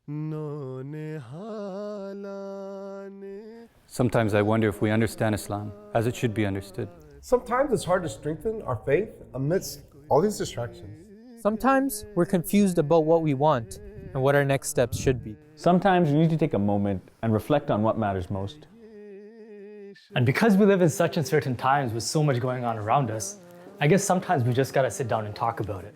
Sometimes I wonder if we understand Islam as it should be understood. Sometimes it's hard to strengthen our faith amidst all these distractions. Sometimes we're confused about what we want and what our next steps should be. Sometimes you need to take a moment and reflect on what matters most. And because we live in such uncertain times with so much going on around us, I guess sometimes we just gotta sit down and talk about it.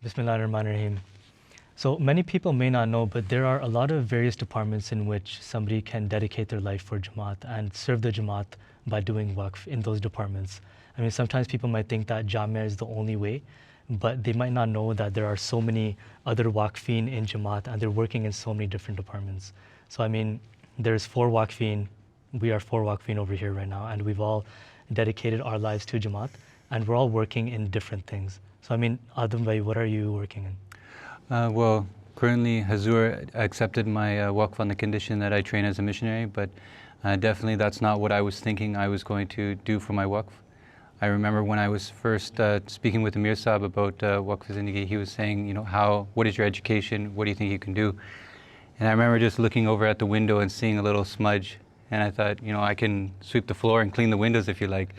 Bismillahirrahmanirrahim. So many people may not know, but there are a lot of various departments in which somebody can dedicate their life for Jamaat and serve the Jamaat by doing Waqf in those departments. I mean, sometimes people might think that Jamia is the only way, but they might not know that there are so many other Waqfeen in Jamaat and they're working in so many different departments. So I mean, there's 4 Waqfeen, we are 4 Waqfeen over here right now, and we've all dedicated our lives to Jamaat, and we're all working in different things. So I mean, Adam bhai, what are you working in? Well, currently Hazur accepted my Waqf on the condition that I train as a missionary, but definitely that's not what I was thinking I was going to do for my Waqf. I remember when I was first speaking with Amir Saab about Waqf-e-Zindagi, he was saying, you know, what is your education? What do you think you can do? And I remember just looking over at the window and seeing a little smudge, and I thought, you know, I can sweep the floor and clean the windows if you like.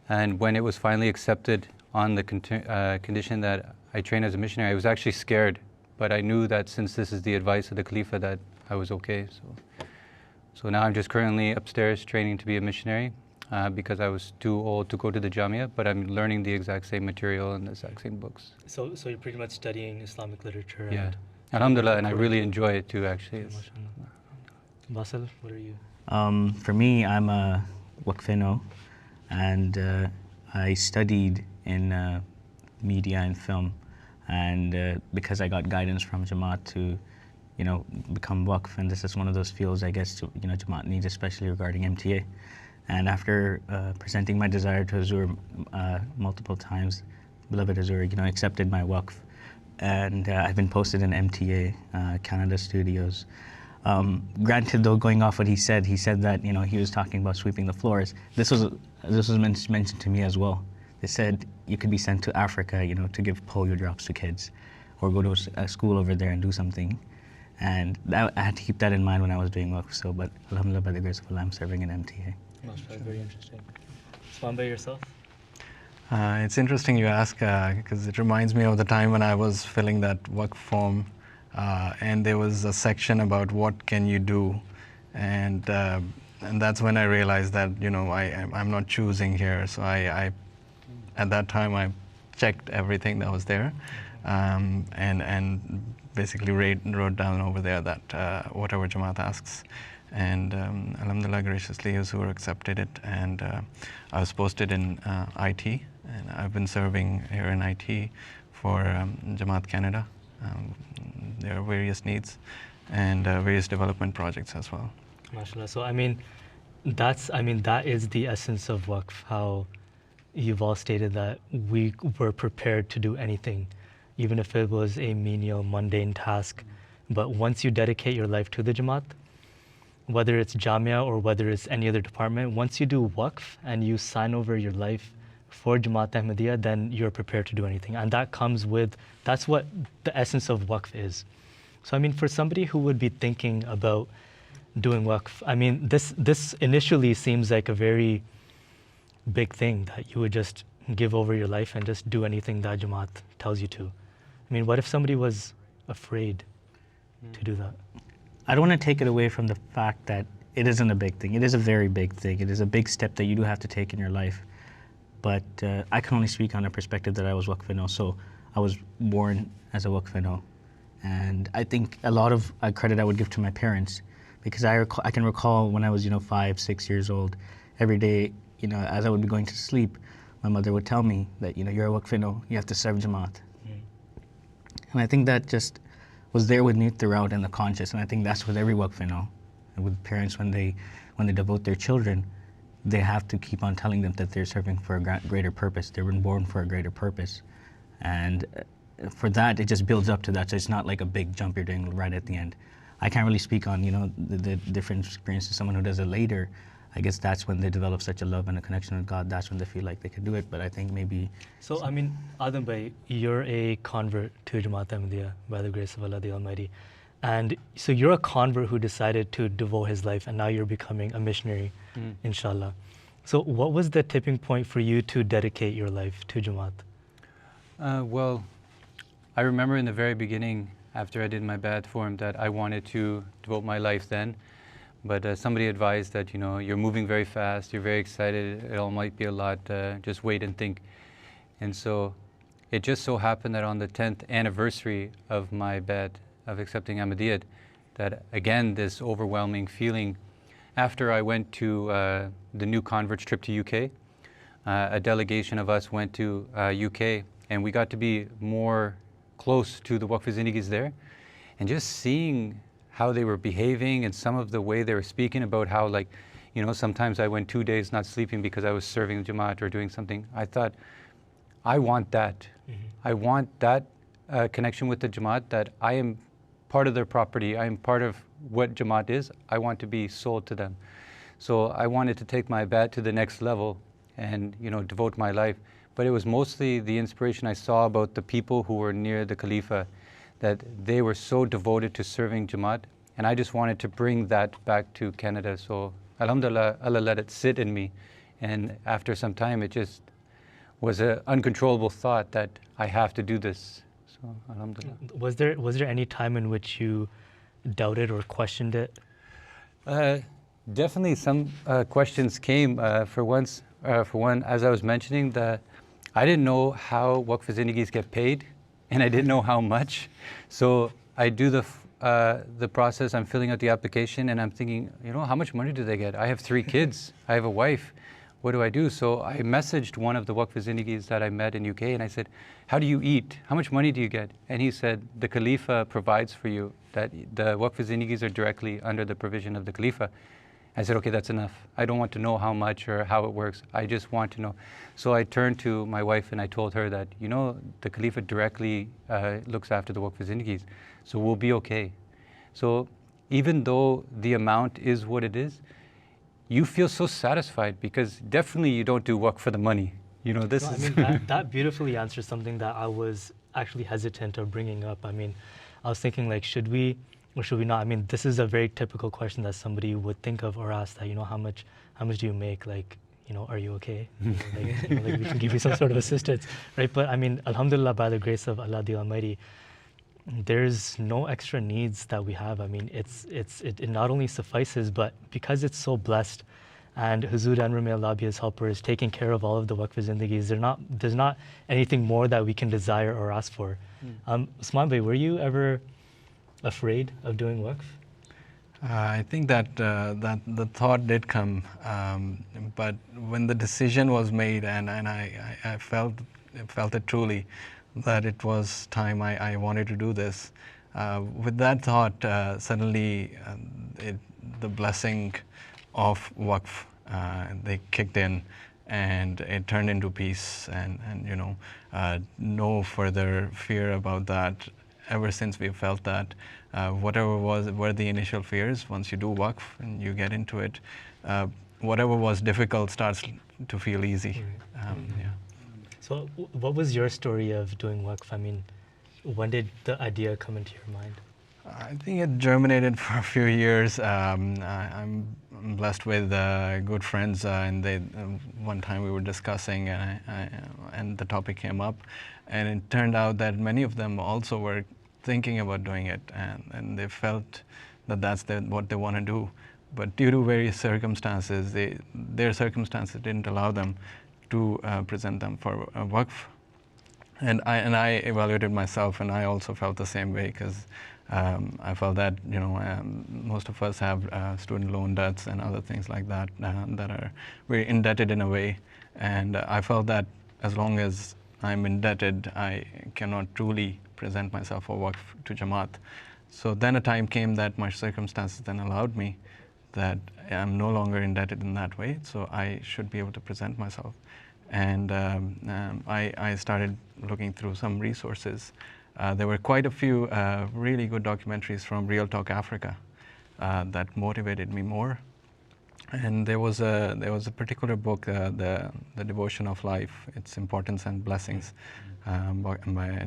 And when it was finally accepted on the condition that I train as a missionary, I was actually scared, but I knew that since this is the advice of the Khalifa that I was okay. So now I'm just currently upstairs training to be a missionary because I was too old to go to the Jamia, but I'm learning the exact same material and the exact same books. So you're pretty much studying Islamic literature. Yeah. And Alhamdulillah, and I really enjoy it too, actually. Basil, what are you? For me, I'm a Waqfeno, and I studied in media and film, and because I got guidance from Jamaat to, you know, become Waqf, and this is one of those fields I guess Jamaat needs, especially regarding MTA. And after presenting my desire to Hazur multiple times, beloved Hazur, accepted my Waqf, and I've been posted in MTA, Canada Studios. Granted, though, going off what he said that he was talking about sweeping the floors. This was mentioned to me as well. They said you could be sent to Africa, to give polio drops to kids, or go to a school over there and do something. And I had to keep that in mind when I was doing Waqf. So, but alhamdulillah, by the grace of Allah, I'm serving in MTA. Very interesting. Usman bhai, yourself? It's interesting you ask, because it reminds me of the time when I was filling that Waqf form, and there was a section about what can you do, and that's when I realized that I'm not choosing here. So I at that time I checked everything that was there, and basically wrote down over there that whatever Jamaat asks. And alhamdulillah, graciously Hazur accepted it, and I was posted in IT, and I've been serving here in IT for Jamaat Canada. There are various needs and various development projects as well. MashaAllah. So that is the essence of Waqf, how you've all stated that we were prepared to do anything, even if it was a menial, mundane task. But once you dedicate your life to the Jamaat, whether it's Jamia or whether it's any other department, once you do Waqf and you sign over your life for Jamaat Ahmadiyya, then you're prepared to do anything. And that's what the essence of Waqf is. So for somebody who would be thinking about doing Waqf, this initially seems like a very big thing, that you would just give over your life and just do anything that Jamaat tells you to. What if somebody was afraid to do that? I don't want to take it away from the fact that it isn't a big thing. It is a very big thing. It is a big step that you do have to take in your life. But I can only speak on a perspective that I was Waqfeno, so I was born as a Waqfeno. And I think a lot of credit I would give to my parents, because I can recall when I was 5, 6 years old, every day, as I would be going to sleep, my mother would tell me that you're a Waqfeno, you have to serve Jamaat. And I think that just was there with me throughout in the conscious, and I think that's with every Waqfeno. And with parents, when they devote their children, they have to keep on telling them that they're serving for a greater purpose. They were born for a greater purpose. And for that, it just builds up to that. So it's not like a big jump you're doing right at the end. I can't really speak on, the different experiences, someone who does it later. I guess that's when they develop such a love and a connection with God. That's when they feel like they can do it. But I think maybe. So, I mean, Adam Bhai, you're a convert to Jamaat Ahmadiyya by the grace of Allah the Almighty. And so you're a convert who decided to devote his life, and now you're becoming a missionary, inshallah. So what was the tipping point for you to dedicate your life to Jamaat? Well, I remember in the very beginning, after I did my bad form, that I wanted to devote my life then. But somebody advised that, you know, you're moving very fast, you're very excited, it all might be a lot, just wait and think. And so it just so happened that on the 10th anniversary of my bad, of accepting Ahmadiyyat, that again, this overwhelming feeling, after I went to the new converts trip to UK, a delegation of us went to UK, and we got to be more close to the Waqf-e-Zindagis there, and just seeing how they were behaving and some of the way they were speaking about how, like, you know, sometimes I went 2 days not sleeping because I was serving the Jamaat or doing something. I thought, I want that. I want that connection with the Jamaat, that I am part of their property. I am part of what Jamaat is. I want to be sold to them. So I wanted to take my bat to the next level and, you know, devote my life. But it was mostly the inspiration I saw about the people who were near the Khalifa, that they were so devoted to serving Jamaat, and I just wanted to bring that back to Canada. So alhamdulillah, Allah let it sit in me, and after some time it just was an uncontrollable thought that I have to do this. So alhamdulillah. Was there any time in which you doubted or questioned it? Definitely some questions came. For one, as I was mentioning, I didn't know how Waqf-e-Zindagis get paid, and I didn't know how much. So I do the process, I'm filling out the application, and I'm thinking, you know, how much money do they get? I have 3 kids, I have a wife, what do I do? So I messaged one of the Waqf-e-Zindagis that I met in UK, and I said, how do you eat? How much money do you get? And he said, the Khalifa provides for you, that the Waqf-e-Zindagis are directly under the provision of the Khalifa. I said, okay, that's enough. I don't want to know how much or how it works. I just want to know. So I turned to my wife and I told her that, you know, the Khalifa directly looks after the Waqf-e-Zindagis, so we'll be okay. So even though the amount is what it is, you feel so satisfied, because definitely you don't do Waqf for the money. You know, this is... I mean, that beautifully answers something that I was actually hesitant of bringing up. I mean, I was thinking, like, should we or should we not? I mean, this is a very typical question that somebody would think of or ask, that, you know, how much do you make? Like, you know, are you okay? Like we can give you some sort of assistance, right? But I mean, alhamdulillah, by the grace of Allah the Almighty, there's no extra needs that we have. I mean, it not only suffices, but because it's so blessed, and Huzur Anwar, may Allah be his helper, is taking care of all of the Waqf-e-Zindagis, there's not anything more that we can desire or ask for. Usman Bhai, were you ever afraid of doing Waqf? I think that the thought did come, but when the decision was made, and I felt it truly, that it was time I wanted to do this. With that thought, suddenly the blessing of Waqf, they kicked in, and it turned into peace, and you know, no further fear about that. Ever since we felt that, whatever were the initial fears, once you do Waqf and you get into it, whatever was difficult starts to feel easy. Yeah. So what was your story of doing Waqf? I mean, when did the idea come into your mind? I think it germinated for a few years. I'm blessed with good friends, and one time we were discussing, and the topic came up, and it turned out that many of them also were thinking about doing it, and they felt that that's what they want to do. But due to various circumstances, their circumstances didn't allow them to present them for a Waqf. And I evaluated myself, and I also felt the same way, because I felt that, you know, most of us have student loan debts and other things like that that are very indebted in a way. And I felt that as long as I'm indebted, I cannot truly present myself for Waqf to Jamaat. So then a time came that my circumstances then allowed me that I'm no longer indebted in that way, so I should be able to present myself. And I started looking through some resources. There were quite a few really good documentaries from Real Talk Africa that motivated me more. And there was a particular book, the Devotion of Life, Its Importance and Blessings, by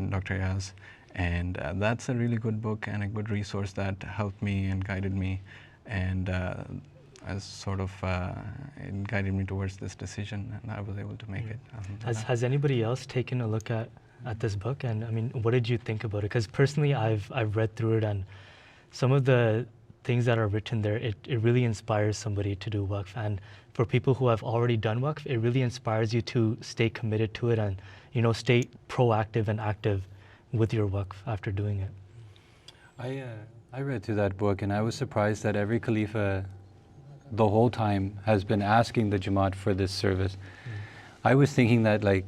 Dr. Aizaz, and that's a really good book and a good resource that helped me and guided me, and as sort of it guided me towards this decision, and I was able to make it. Has anybody else taken a look at this book? And I mean, what did you think about it? Because personally, I've read through it, and some of the things that are written there, it really inspires somebody to do Waqf. And for people who have already done Waqf, it really inspires you to stay committed to it and, you know, stay proactive and active with your Waqf after doing it. I read through that book, and I was surprised that every Khalifa the whole time has been asking the Jamaat for this service. I was thinking that like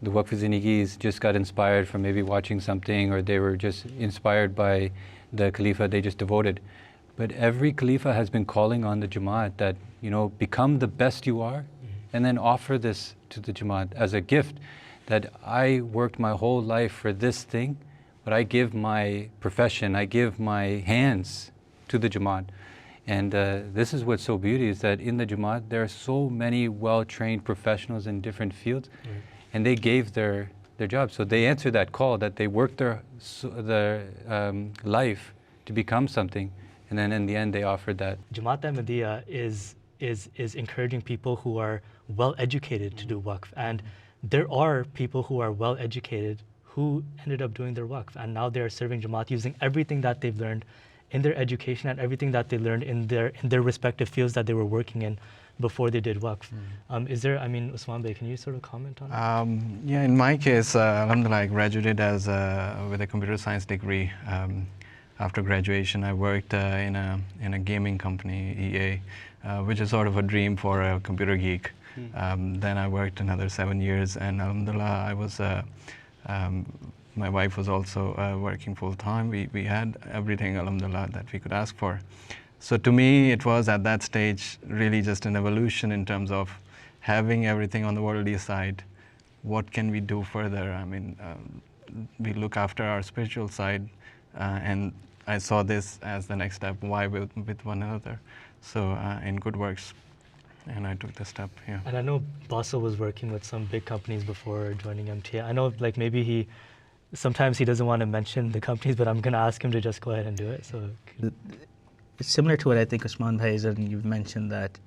the Waqf-e-Zindagis just got inspired from maybe watching something, or they were just inspired by the Khalifa they just devoted. But every Khalifa has been calling on the Jamaat that, you know, become the best you are, and then offer this to the Jamaat as a gift, that I worked my whole life for this thing, but I give my profession, I give my hands to the Jamaat. And this is what's so beautiful, is that in the Jamaat there are so many well-trained professionals in different fields, and they gave their job. So they answered that call, that they worked their life to become something. And then in the end, they offered that. Jamaat Ahmadiyya is encouraging people who are well educated to do Waqf, and there are people who are well educated who ended up doing their Waqf, and now they are serving Jamaat using everything that they've learned in their education and everything that they learned in their respective fields that they were working in before they did Waqf. Is there, I mean, Usman Bey, can you sort of comment on that? Yeah, in my case, alhamdulillah, I graduated with a computer science degree. After graduation, I worked in a gaming company, EA, which is sort of a dream for a computer geek. Then I worked another 7 years, and alhamdulillah, I was, my wife was also working full time. We had everything, alhamdulillah, that we could ask for. So to me, it was at that stage really just an evolution in terms of having everything on the worldly side. What can we do further? I mean, we look after our spiritual side, and I saw this as the next step. Why with one another? So in good works, and I took the step. Yeah. And I know Basil was working with some big companies before joining MTA. I know, like, maybe sometimes he doesn't want to mention the companies, but I'm going to ask him to just go ahead and do it. So it's similar to what I think Usman Bhai is, and you've mentioned that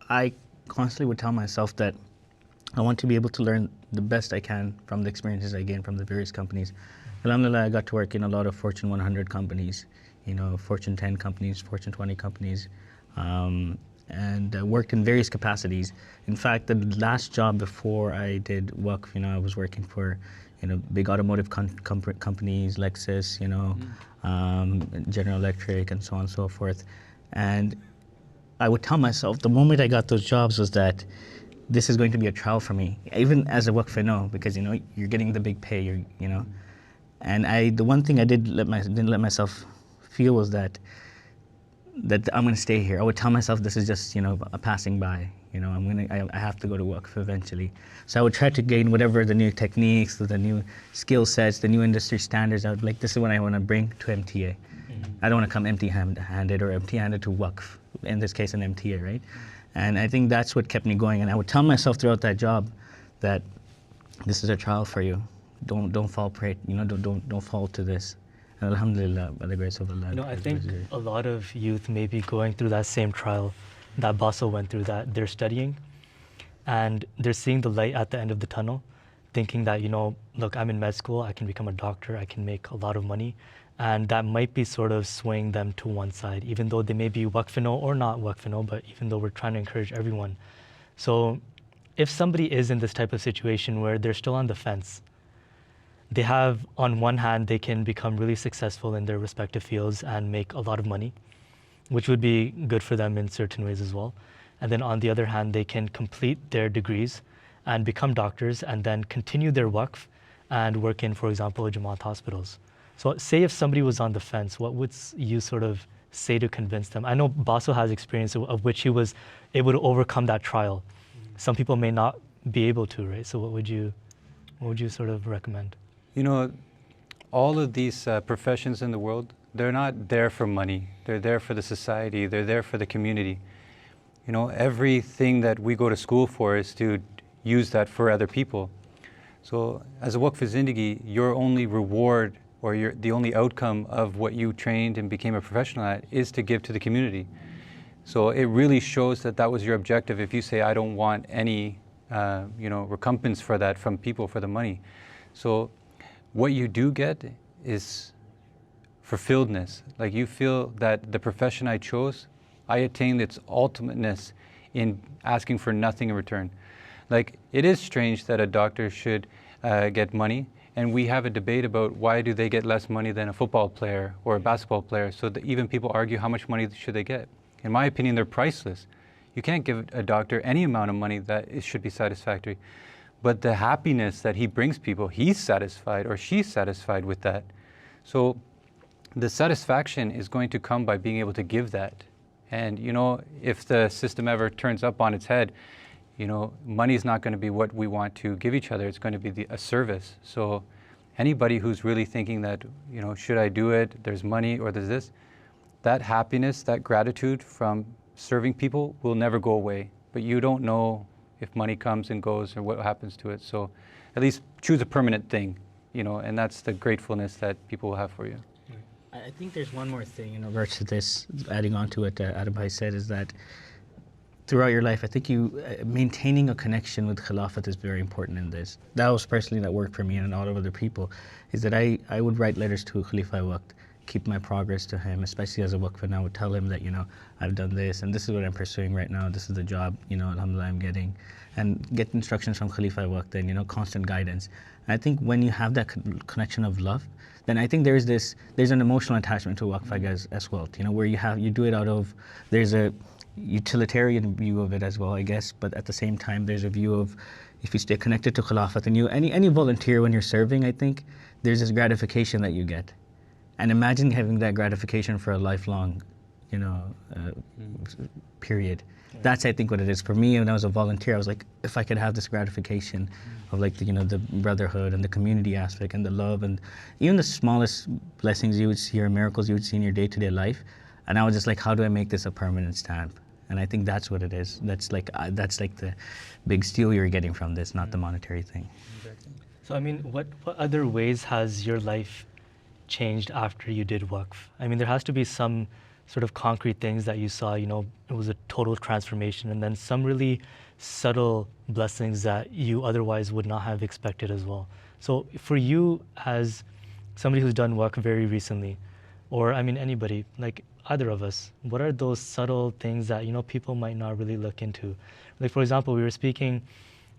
I constantly would tell myself that I want to be able to learn the best I can from the experiences I gain from the various companies. Alhamdulillah, I got to work in a lot of Fortune 100 companies, you know, Fortune 10 companies, Fortune 20 companies, and worked in various capacities. In fact, the last job before I did Waqf, you know, I was working for, you know, big automotive companies, Lexus, you know, General Electric, and so on and so forth. And I would tell myself the moment I got those jobs was that this is going to be a trial for me, even as a Waqf, because, you know, you're getting the big pay, you know. And the one thing I didn't let myself feel was that I'm going to stay here. I would tell myself this is just, you know, a passing by. You know, I have to go to Waqf eventually. So I would try to gain whatever the new techniques, the new skill sets, the new industry standards. I would like, this is what I want to bring to MTA. I don't want to come empty-handed or empty-handed to Waqf. In this case, an MTA, right? And I think that's what kept me going. And I would tell myself throughout that job that this is a trial for you. Don't fall prey. You know, don't fall to this. And alhamdulillah, by the grace of Allah. You know, I think a lot of youth may be going through that same trial that Basil went through, that they're studying and they're seeing the light at the end of the tunnel, thinking that, you know, look, I'm in med school, I can become a doctor, I can make a lot of money. And that might be sort of swaying them to one side, even though they may be Waqf-e or not Waqf-e, but even though we're trying to encourage everyone. So if somebody is in this type of situation where they're still on the fence, they have, on one hand, they can become really successful in their respective fields and make a lot of money, which would be good for them in certain ways as well. And then on the other hand, they can complete their degrees and become doctors and then continue their Waqf and work in, for example, Jamaat hospitals. So say if somebody was on the fence, what would you sort of say to convince them? I know Basil has experience of which he was able to overcome that trial. Some people may not be able to, right? So what would you sort of recommend? You know, all of these professions in the world, they're not there for money. They're there for the society. They're there for the community. You know, everything that we go to school for is to use that for other people. So as a Waqf-e-Zindagi, your only reward or the only outcome of what you trained and became a professional at is to give to the community. So it really shows that that was your objective. If you say, I don't want any recompense for that from people for the money. So what you do get is fulfilledness. Like you feel that the profession I chose, I attained its ultimateness in asking for nothing in return. Like it is strange that a doctor should get money, and we have a debate about why do they get less money than a football player or a basketball player, so that even people argue how much money should they get. In my opinion, they're priceless. You can't give a doctor any amount of money that it should be satisfactory. But the happiness that he brings people, he's satisfied or she's satisfied with that. So the satisfaction is going to come by being able to give that. And you know, if the system ever turns up on its head, you know, money is not going to be what we want to give each other. It's going to be a service. So anybody who's really thinking that, you know, should I do it? There's money or there's this. That happiness, that gratitude from serving people will never go away. But you don't know if money comes and goes or what happens to it. So at least choose a permanent thing, you know, and that's the gratefulness that people will have for you. I think there's one more thing in regards to this, adding on to what Adabhai said, is that throughout your life, I think you maintaining a connection with Khilafat is very important in this. That was personally that worked for me and a lot of other people, is that I would write letters to Khalifa Waqt, keep my progress to him, especially as a Waqf, and I would tell him that, you know, I've done this and this is what I'm pursuing right now, this is the job, you know, alhamdulillah, I'm getting, and get instructions from Khalifa Waqt and, you know, constant guidance. And I think when you have that connection of love, then I think there's an emotional attachment to Waqf as well, you know, where you do it out of, there's a utilitarian view of it as well, I guess, but at the same time there's a view of, if you stay connected to Khilafat, and any volunteer when you're serving, I think there's this gratification that you get. And imagine having that gratification for a lifelong, you know, period. That's, I think, what it is. For me, when I was a volunteer, I was like, if I could have this gratification of like, the brotherhood and the community aspect and the love and even the smallest blessings you would see or miracles you would see in your day-to-day life. And I was just like, how do I make this a permanent stamp? And I think that's what it is. That's like the big steal you're getting from this, not the monetary thing. So I mean, what other ways has your life changed after you did Waqf? I mean, there has to be some sort of concrete things that you saw, you know, it was a total transformation, and then some really subtle blessings that you otherwise would not have expected as well. So for you, as somebody who's done Waqf very recently, or I mean anybody, like either of us, what are those subtle things that, you know, people might not really look into? Like, for example, we were speaking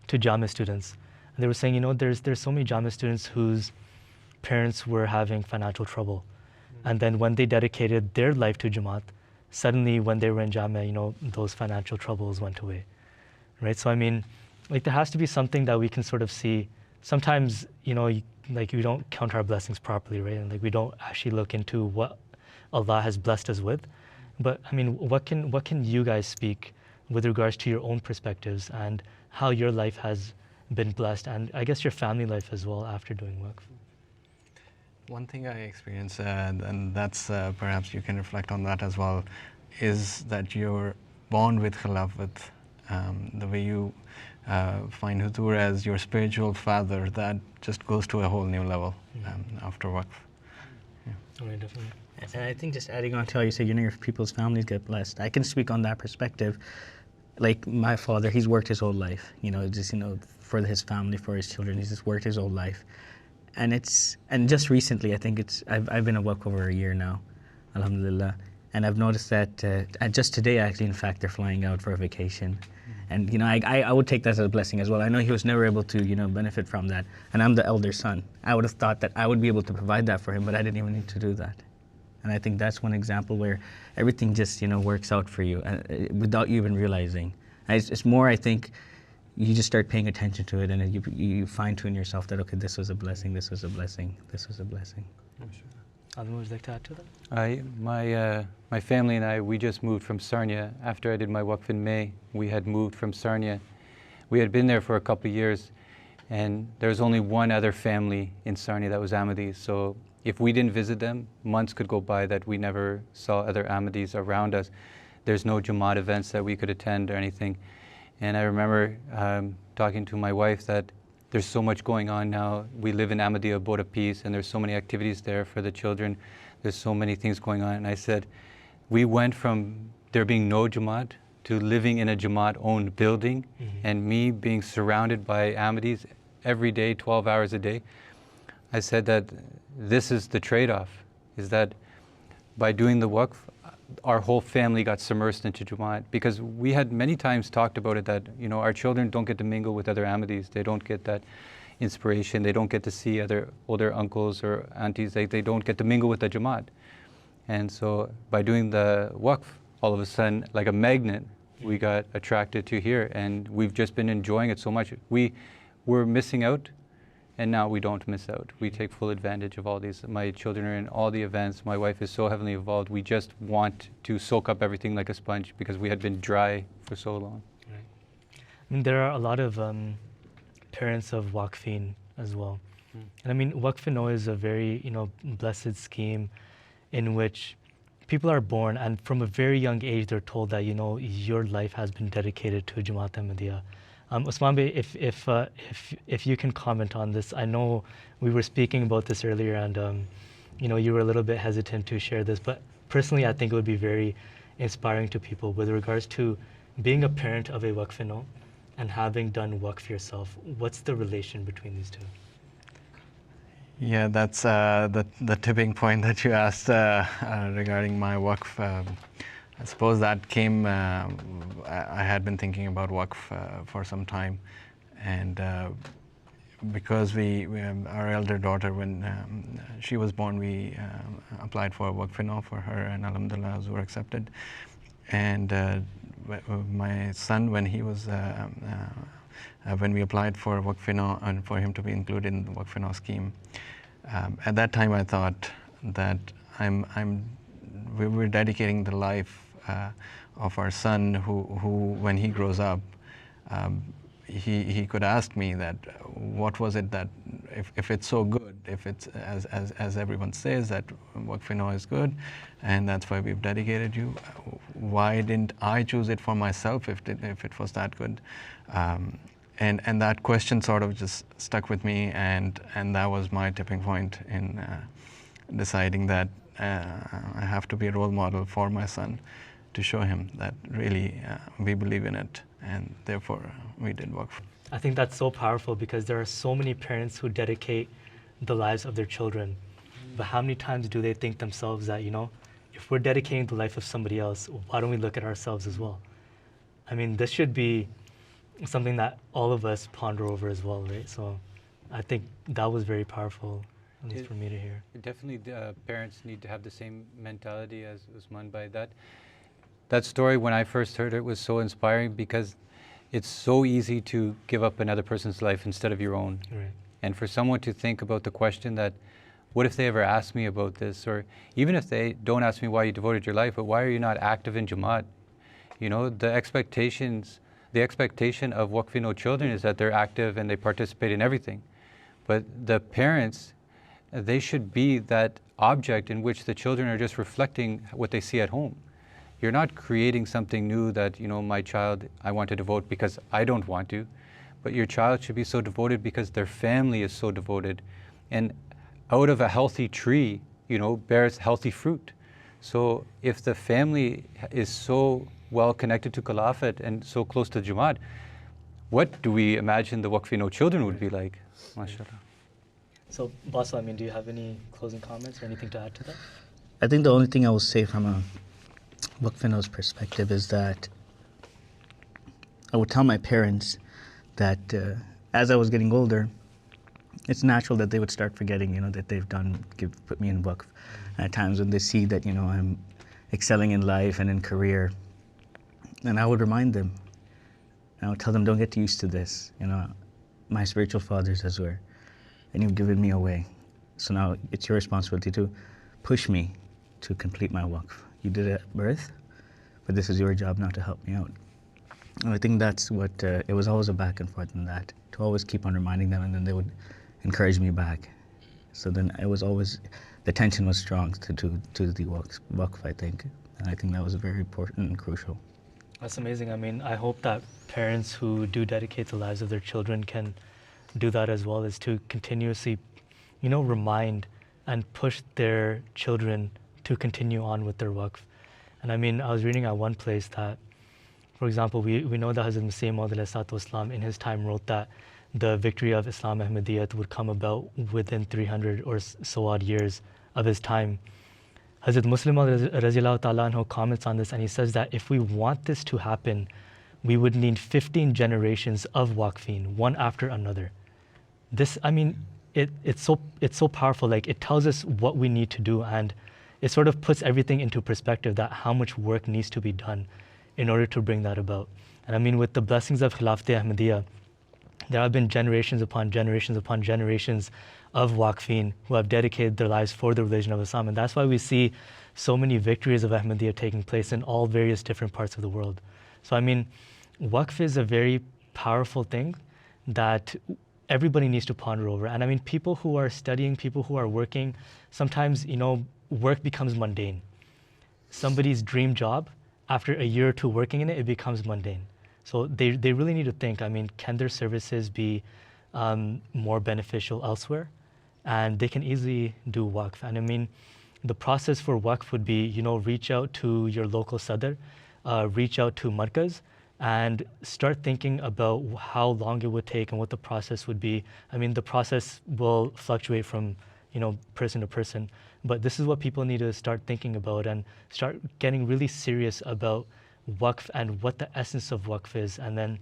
to Jamia students, and they were saying, you know, there's so many Jamia students whose parents were having financial trouble. And then when they dedicated their life to Jamaat, suddenly when they were in Jamia, you know, those financial troubles went away, right? So I mean, like there has to be something that we can sort of see. Sometimes, you know, like we don't count our blessings properly, right? And like we don't actually look into what Allah has blessed us with. But I mean, what can you guys speak with regards to your own perspectives and how your life has been blessed, and I guess your family life as well after doing Waqf? One thing I experienced, and that's perhaps you can reflect on that as well, is that your bond with Khilafat, the way you find Hudur as your spiritual father, that just goes to a whole new level after Waqf. Yeah. Oh, yeah, definitely. And I think just adding on to how you say, you know, your people's families get blessed. I can speak on that perspective. Like my father, he's worked his whole life, you know, just, you know, for his family, for his children. He's just worked his whole life. And just recently, I think I've been a Waqf over a year now, alhamdulillah. And I've noticed that, and just today actually, in fact, they're flying out for a vacation. And, you know, I would take that as a blessing as well. I know he was never able to, you know, benefit from that. And I'm the elder son. I would have thought that I would be able to provide that for him, but I didn't even need to do that. And I think that's one example where everything just, you know, works out for you without you even realizing. And it's more, I think, you just start paying attention to it, and you fine-tune yourself that, okay, this was a blessing, this was a blessing, this was a blessing. Adam, would you like to add to that? My family and I, we just moved from Sarnia. After I did my Waqf in May, we had moved from Sarnia. We had been there for a couple of years, and there was only one other family in Sarnia that was Ahmadis. So if we didn't visit them, months could go by that we never saw other Ahmadis around us. there's no Jamaat events that we could attend or anything. And I remember talking to my wife that there's so much going on now. We live in Ahmadiyya Abode of Peace, and there's so many activities there for the children. There's so many things going on. And I said, we went from there being no Jamaat to living in a Jamaat-owned building, and me being surrounded by Ahmadis every day, 12 hours a day. I said that this is the trade-off, is that by doing the Waqf, our whole family got submersed into Jamaat, because we had many times talked about it that, you know, our children don't get to mingle with other Ahmadis. They don't get that inspiration. They don't get to see other older uncles or aunties. They don't get to mingle with the Jamaat. And so by doing the Waqf, all of a sudden, like a magnet, we got attracted to here, and we've just been enjoying it so much. We were missing out, and now we don't miss out. We take full advantage of all these. My children are in all the events. My wife is so heavily involved. We just want to soak up everything like a sponge because we had been dry for so long. Right. I mean, there are a lot of parents of Waqfin as well. And I mean, Waqf-e is a very, you know, blessed scheme in which people are born, and from a very young age, they're told that, you know, your life has been dedicated to Jamaat Ahmadiyya. Usman Bey, if you can comment on this. I know we were speaking about this earlier, and you know, you were a little bit hesitant to share this, but personally, I think it would be very inspiring to people with regards to being a parent of a Waqf and having done Waqf yourself. What's the relation between these two? Yeah, that's the tipping point that you asked regarding my Waqf. I suppose that came, I had been thinking about Waqf for some time, and because our elder daughter, when she was born, we applied for a Waqf for her, and alhamdulillah, we were accepted. And my son, when he was, when we applied for Waqf and for him to be included in the Waqf scheme, at that time I thought that we were dedicating the life of our son, who when he grows up, he could ask me that what was it that, if it's so good, if it's as everyone says that Waqf is good, and that's why we've dedicated you, why didn't I choose it for myself if it was that good? And that question sort of just stuck with me, and that was my tipping point in deciding that I have to be a role model for my son, to show him that really we believe in it, and therefore we did Waqf. I think that's so powerful, because there are so many parents who dedicate the lives of their children, but how many times do they think themselves that, you know, if we're dedicating the life of somebody else, why don't we look at ourselves as well? I mean, this should be something that all of us ponder over as well, right? So I think that was very powerful, at least for me to hear. Definitely, parents need to have the same mentality as Usman by that. That story, when I first heard it, was so inspiring, because it's so easy to give up another person's life instead of your own. Right. And for someone to think about the question that, what if they ever ask me about this? Or even if they don't ask me why you devoted your life, but why are you not active in Jamaat? You know, the expectation of Waqf children is that they're active and they participate in everything. But the parents, they should be that object in which the children are just reflecting what they see at home. You're not creating something new that, you know, my child, I want to devote because I don't want to, but your child should be so devoted because their family is so devoted. And out of a healthy tree, you know, bears healthy fruit. So if the family is so well connected to Khilafat and so close to Jamaat, what do we imagine the Waqf children would be like? MashaAllah. So, Basil, I mean, do you have any closing comments or anything to add to that? I think the only thing I will say from a Waqf perspective is that I would tell my parents that as I was getting older, it's natural that they would start forgetting, you know, that they've put me in Waqf. At times when they see that, you know, I'm excelling in life and in career, and I would remind them. I would tell them, don't get used to this. You know, my spiritual father's as well, and you've given me away. So now it's your responsibility to push me to complete my Waqf. You did it at birth, but this is your job now to help me out. And I think that's what, it was always a back and forth in that, to always keep on reminding them, and then they would encourage me back. So then it was always, the tension was strong to the Waqf, I think. And I think that was very important and crucial. That's amazing. I mean, I hope that parents who do dedicate the lives of their children can do that as well, is to continuously, remind and push their children to continue on with their waqf. And I mean, I was reading at one place that, for example, we know that Hazrat Masih Maud Islam in his time wrote that the victory of Islam Ahmadiyyat would come about within 300 or so odd years of his time. Hazrat Muslim Raziallahu Ta'ala anhu comments on this, and he says that if we want this to happen, we would need 15 generations of waqfin, one after another. This, I mean, it's so powerful. Like, it tells us what we need to do, and it sort of puts everything into perspective, that how much work needs to be done in order to bring that about. And I mean, with the blessings of Khilafat Ahmadiyya, there have been generations upon generations upon generations of waqfin who have dedicated their lives for the religion of Islam. And that's why we see so many victories of Ahmadiyya taking place in all various different parts of the world. So I mean, waqf is a very powerful thing that everybody needs to ponder over. And I mean, people who are studying, people who are working, sometimes, work becomes mundane. Somebody's dream job, after a year or two working in it, it becomes mundane. So they really need to think, I mean, can their services be more beneficial elsewhere? And they can easily do waqf. And I mean, the process for waqf would be, reach out to your local sadr, reach out to markaz, and start thinking about how long it would take and what the process would be. I mean, the process will fluctuate from, person to person, but this is what people need to start thinking about and start getting really serious about waqf and what the essence of waqf is. And then,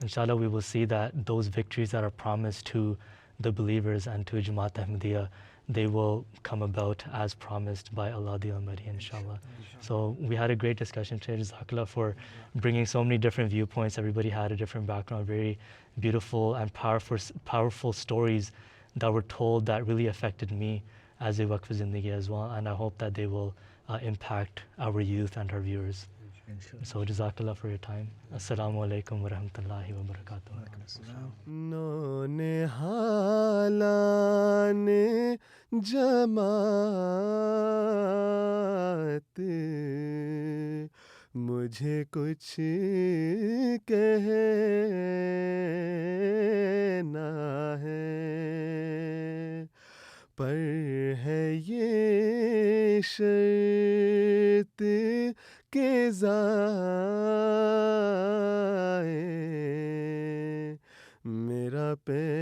inshallah, we will see that those victories that are promised to the believers and to Jamaat Ahmadiyya, they will come about as promised by Allah the Almighty, inshallah. So we had a great discussion today. Jazakallah for bringing so many different viewpoints. Everybody had a different background, very beautiful and powerful stories that were told that really affected me as a Waqf-e-Zindagi as well. And I hope that they will impact our youth and our viewers. So Jazakallah for your time. Assalamu alaikum wa rahmatullahi wa barakatuh. मुझे कुछ कहना है, पर है ये शर्त के ज़ाए मेरा पे